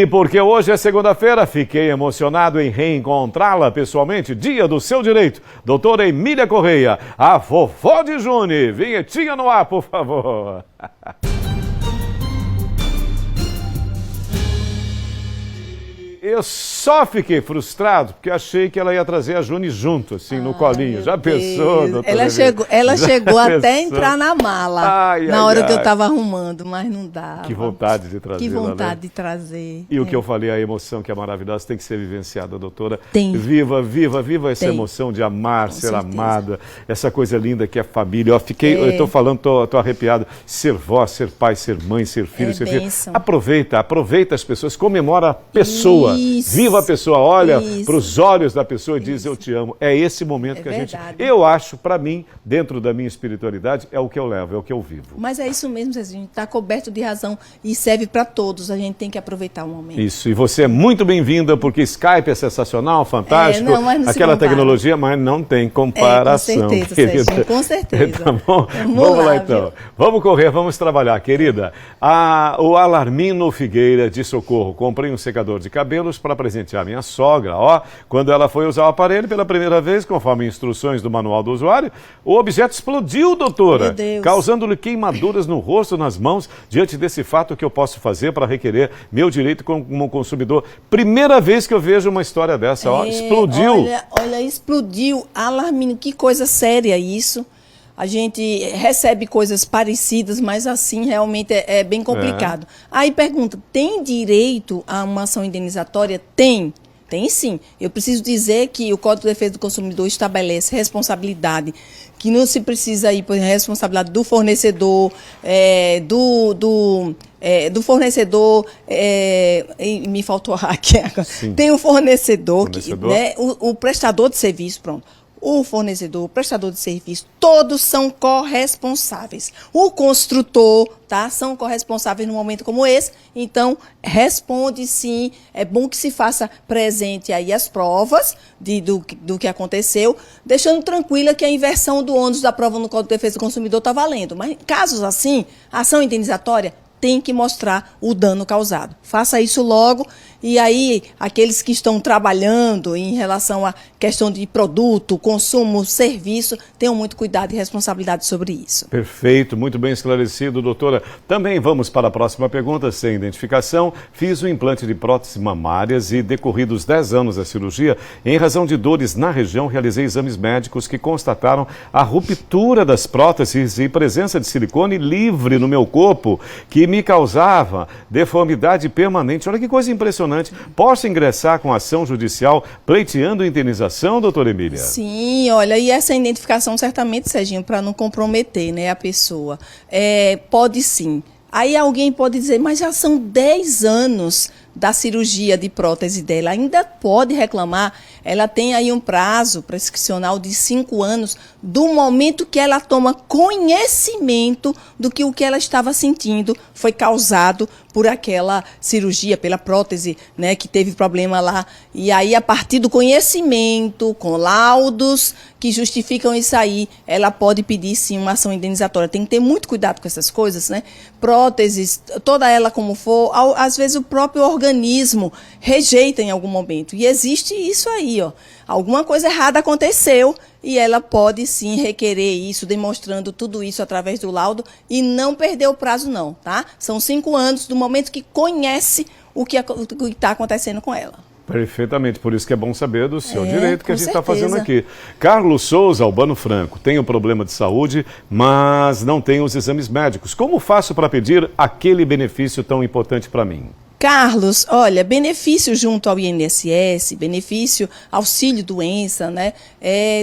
E porque hoje é segunda-feira, fiquei emocionado em reencontrá-la pessoalmente, dia do seu direito. Doutora Emília Correia, a vovó de Juni. Vinhetinha no ar, por favor. Eu só fiquei frustrado porque achei que ela ia trazer a Juni junto, assim, no colinho. Já pensou, doutora? Ela chegou até entrar na mala, na hora que eu estava arrumando, mas não dava. Que vontade de trazer. Que vontade de trazer. E o que eu falei, a emoção que é maravilhosa, tem que ser vivenciada, doutora. Tem. Viva, viva, viva essa emoção de amar, ser amada, essa coisa linda que é a família. Eu estou falando, estou arrepiado. Ser vó, ser pai, ser mãe, ser filho, ser filho. Aproveita as pessoas, comemora a pessoa. Isso. Viva a pessoa, olha para os olhos da pessoa e diz eu te amo. É esse momento que a gente... Eu acho, para mim, dentro da minha espiritualidade, é o que eu levo, é o que eu vivo. Mas é isso mesmo, Zezinho, está coberto de razão e serve para todos. A gente tem que aproveitar o momento. Isso, e você é muito bem-vinda, porque Skype é sensacional, fantástico, mas aquela tecnologia, mas não tem comparação. Com certeza, Serginho, com certeza. Tá bom? Vamos lá então. Viu? Vamos correr, vamos trabalhar, querida. O Alarmino Figueira de Socorro. Comprei um secador de cabelos para presentear minha sogra. Quando ela foi usar o aparelho pela primeira vez, conforme instruções do manual do usuário, o objeto explodiu, doutora, meu Deus, causando-lhe queimaduras no rosto, nas mãos. Diante desse fato, o que eu posso fazer para requerer meu direito como consumidor? Primeira vez que eu vejo uma história dessa, explodiu. Olha, explodiu. Alarmino, que coisa séria isso. A gente recebe coisas parecidas, mas assim realmente é bem complicado. Aí pergunta, tem direito a uma ação indenizatória? Tem sim. Eu preciso dizer que o Código de Defesa do Consumidor estabelece responsabilidade, que não se precisa ir por responsabilidade do fornecedor, do fornecedor, me faltou aqui agora. Tem o fornecedor. Né, o prestador de serviço, pronto. O fornecedor, o prestador de serviço, todos são corresponsáveis. O construtor, tá? São corresponsáveis num momento como esse. Então, responde sim. É bom que se faça presente aí as provas do que aconteceu, deixando tranquila que a inversão do ônus da prova no Código de Defesa do Consumidor está valendo. Mas em casos assim, a ação indenizatória tem que mostrar o dano causado. Faça isso logo. E aí, aqueles que estão trabalhando em relação à questão de produto, consumo, serviço, tenham muito cuidado e responsabilidade sobre isso. Perfeito, muito bem esclarecido, doutora. Também vamos para a próxima pergunta, sem identificação. Fiz o implante de próteses mamárias e, decorridos 10 anos da cirurgia, em razão de dores na região, realizei exames médicos que constataram a ruptura das próteses e presença de silicone livre no meu corpo, que me causava deformidade permanente. Olha que coisa impressionante. Posso ingressar com ação judicial pleiteando indenização, doutora Emília? Sim, olha, e essa identificação certamente, Serginho, para não comprometer, né, a pessoa. Pode sim. Aí alguém pode dizer, mas já são 10 anos da cirurgia de prótese dela, ainda pode reclamar. Ela tem aí um prazo prescricional de 5 anos do momento que ela toma conhecimento do que o que ela estava sentindo foi causado por aquela cirurgia, pela prótese, né, que teve problema lá. E aí, a partir do conhecimento, com laudos que justificam isso aí, ela pode pedir sim uma ação indenizatória. Tem que ter muito cuidado com essas coisas, né? Próteses, toda ela como for, às vezes o próprio organismo rejeita em algum momento. E existe isso aí, ó. Alguma coisa errada aconteceu e ela pode sim requerer isso, demonstrando tudo isso através do laudo e não perder o prazo não, tá? São 5 anos do momento que conhece o que está acontecendo com ela. Perfeitamente, por isso que é bom saber do seu direito que a gente está fazendo aqui. Carlos Souza, Albano Franco, tenho problema de saúde, mas não tenho os exames médicos. Como faço para pedir aquele benefício tão importante para mim? Carlos, olha, benefício junto ao INSS, benefício auxílio-doença, né?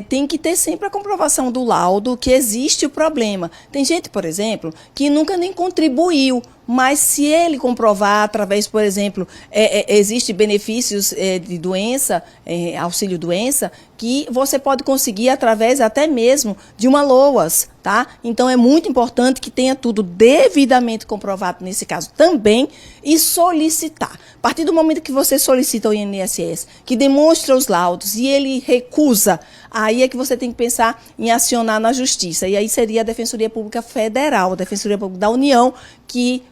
Tem que ter sempre a comprovação do laudo que existe o problema. Tem gente, por exemplo, que nunca nem contribuiu, mas se ele comprovar através, por exemplo, existe benefícios de doença, auxílio-doença, que você pode conseguir através até mesmo de uma LOAS, tá? Então é muito importante que tenha tudo devidamente comprovado nesse caso também e solicitar. A partir do momento que você solicita ao INSS, que demonstra os laudos e ele recusa, aí é que você tem que pensar em acionar na Justiça. E aí seria a Defensoria Pública Federal, a Defensoria Pública da União, que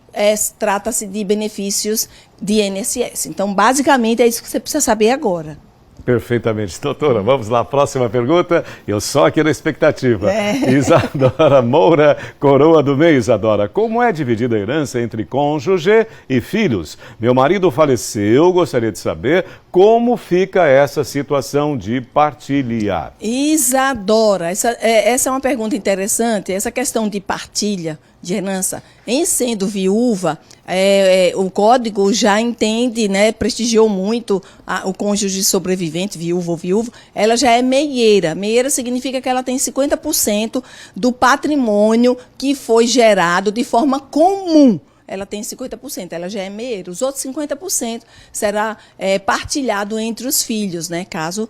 trata-se de benefícios de INSS. Então, basicamente, é isso que você precisa saber agora. Perfeitamente. Doutora, vamos lá, próxima pergunta. Eu só aqui na expectativa. Isadora Moura, coroa do meio, Isadora. Como é dividida a herança entre cônjuge e filhos? Meu marido faleceu, gostaria de saber como fica essa situação de partilha. Isadora, essa é uma pergunta interessante. Essa questão de partilha de herança, em sendo viúva, o código já entende, né, prestigiou muito o cônjuge sobrevivente, viúvo ou viúvo, ela já é meieira. Meieira significa que ela tem 50% do patrimônio que foi gerado de forma comum. Ela tem 50%, ela já é meieira. Os outros 50% será partilhado entre os filhos, né? Caso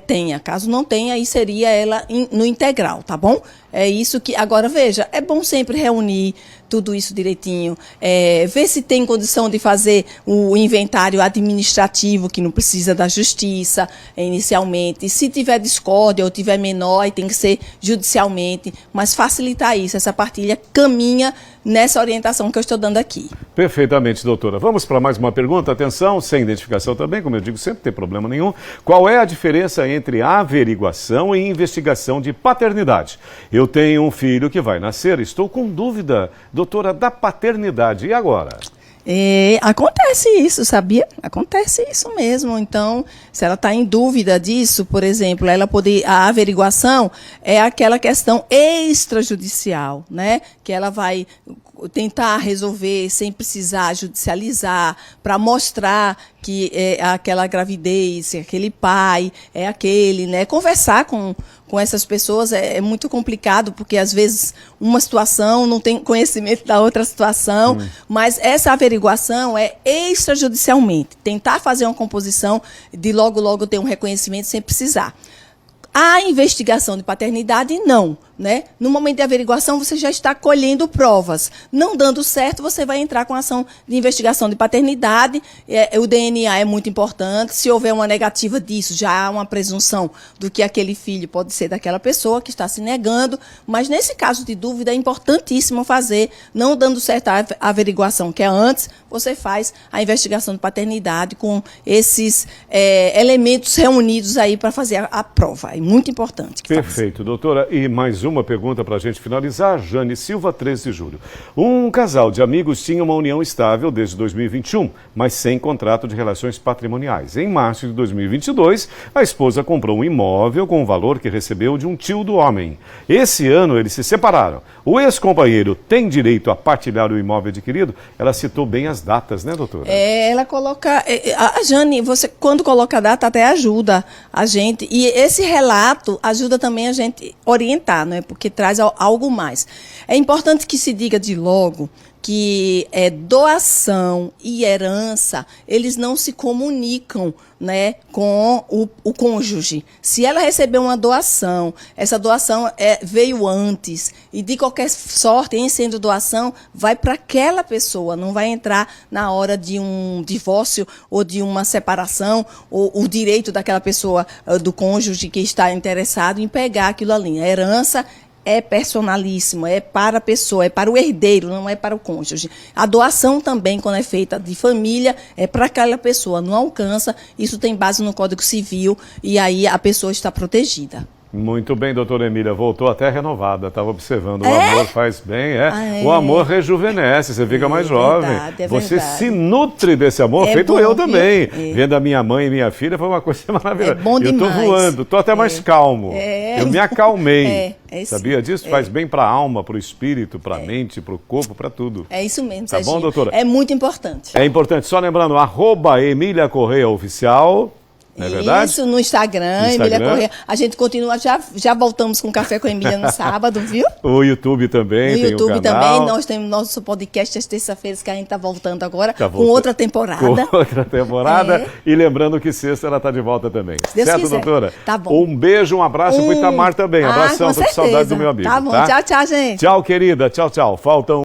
tenha. Caso não tenha, aí seria ela no integral, tá bom? É isso que... Agora, veja, é bom sempre reunir tudo isso direitinho, ver se tem condição de fazer o inventário administrativo, que não precisa da justiça inicialmente. Se tiver discórdia ou tiver menor, aí tem que ser judicialmente, mas facilitar isso, essa partilha caminha nessa orientação que eu estou dando aqui. Perfeitamente, doutora. Vamos para mais uma pergunta. Atenção, sem identificação também, como eu digo, sempre tem problema nenhum. Qual é a diferença entre averiguação e investigação de paternidade? Eu tenho um filho que vai nascer, estou com dúvida, doutora, da paternidade. E agora? Acontece isso, sabia? Acontece isso mesmo. Então, se ela está em dúvida disso, por exemplo, a averiguação é aquela questão extrajudicial, né? Que ela vai tentar resolver sem precisar judicializar, para mostrar que aquela gravidez, aquele pai é aquele, né? Conversar com essas pessoas é muito complicado, porque às vezes uma situação não tem conhecimento da outra situação, mas essa averiguação é extrajudicialmente, tentar fazer uma composição de logo ter um reconhecimento sem precisar. A investigação de paternidade, não, né? No momento de averiguação, você já está colhendo provas. Não dando certo, você vai entrar com ação de investigação de paternidade. O DNA é muito importante. Se houver uma negativa disso, já há uma presunção do que aquele filho pode ser daquela pessoa que está se negando. Mas, nesse caso de dúvida, é importantíssimo fazer, não dando certo a averiguação, que é antes, você faz a investigação de paternidade com esses elementos reunidos aí para fazer a prova. É muito importante. Perfeito, doutora. E mais uma pergunta para a gente finalizar. Jane Silva, 13 de julho. Um casal de amigos tinha uma união estável desde 2021, mas sem contrato de relações patrimoniais. Em março de 2022, a esposa comprou um imóvel com o valor que recebeu de um tio do homem. Esse ano, eles se separaram. O ex-companheiro tem direito a partilhar o imóvel adquirido? Ela citou bem as datas, né, doutora? Ela coloca... A Jane, você, quando coloca a data, até ajuda a gente. E esse relato ajuda também a gente orientar, não é? Porque traz algo mais. É importante que se diga de logo que doação e herança, eles não se comunicam, né, com o cônjuge. Se ela recebeu uma doação, essa doação veio antes, e de qualquer sorte, em sendo doação, vai para aquela pessoa, não vai entrar na hora de um divórcio ou de uma separação, ou o direito daquela pessoa, do cônjuge que está interessado em pegar aquilo ali. A herança é personalíssimo, é para a pessoa, é para o herdeiro, não é para o cônjuge. A doação também, quando é feita de família, é para aquela pessoa, não alcança, isso tem base no Código Civil e aí a pessoa está protegida. Muito bem, doutora Emília, voltou até renovada, estava observando, o amor faz bem, o amor rejuvenesce, você fica mais jovem. Você se nutre desse amor, feito eu também. Vendo a minha mãe e minha filha, foi uma coisa maravilhosa. É bom demais. Eu estou voando, estou até mais calmo, eu me acalmei. Sabia sim. disso? Faz bem para a alma, para o espírito, para a mente, para o corpo, para tudo. É isso mesmo, tá Serginho. Bom, doutora? É muito importante. É importante, só lembrando, @Emília Correia Oficial. Não é verdade? Isso, no Instagram, Emília Correia. A gente continua, já voltamos com Café com a Emília no sábado, viu? O YouTube também, tem YouTube o canal. Também, nós temos nosso podcast às terça-feiras, que a gente está voltando agora, com outra temporada. Com outra temporada. E lembrando que sexta ela está de volta também. Deus certo, quiser. Doutora? Tá bom. Um beijo, um abraço pro Itamar também. Abração, tô com saudade do meu amigo. Tá bom, tchau, gente. Tchau, querida. Tchau, tchau. Faltam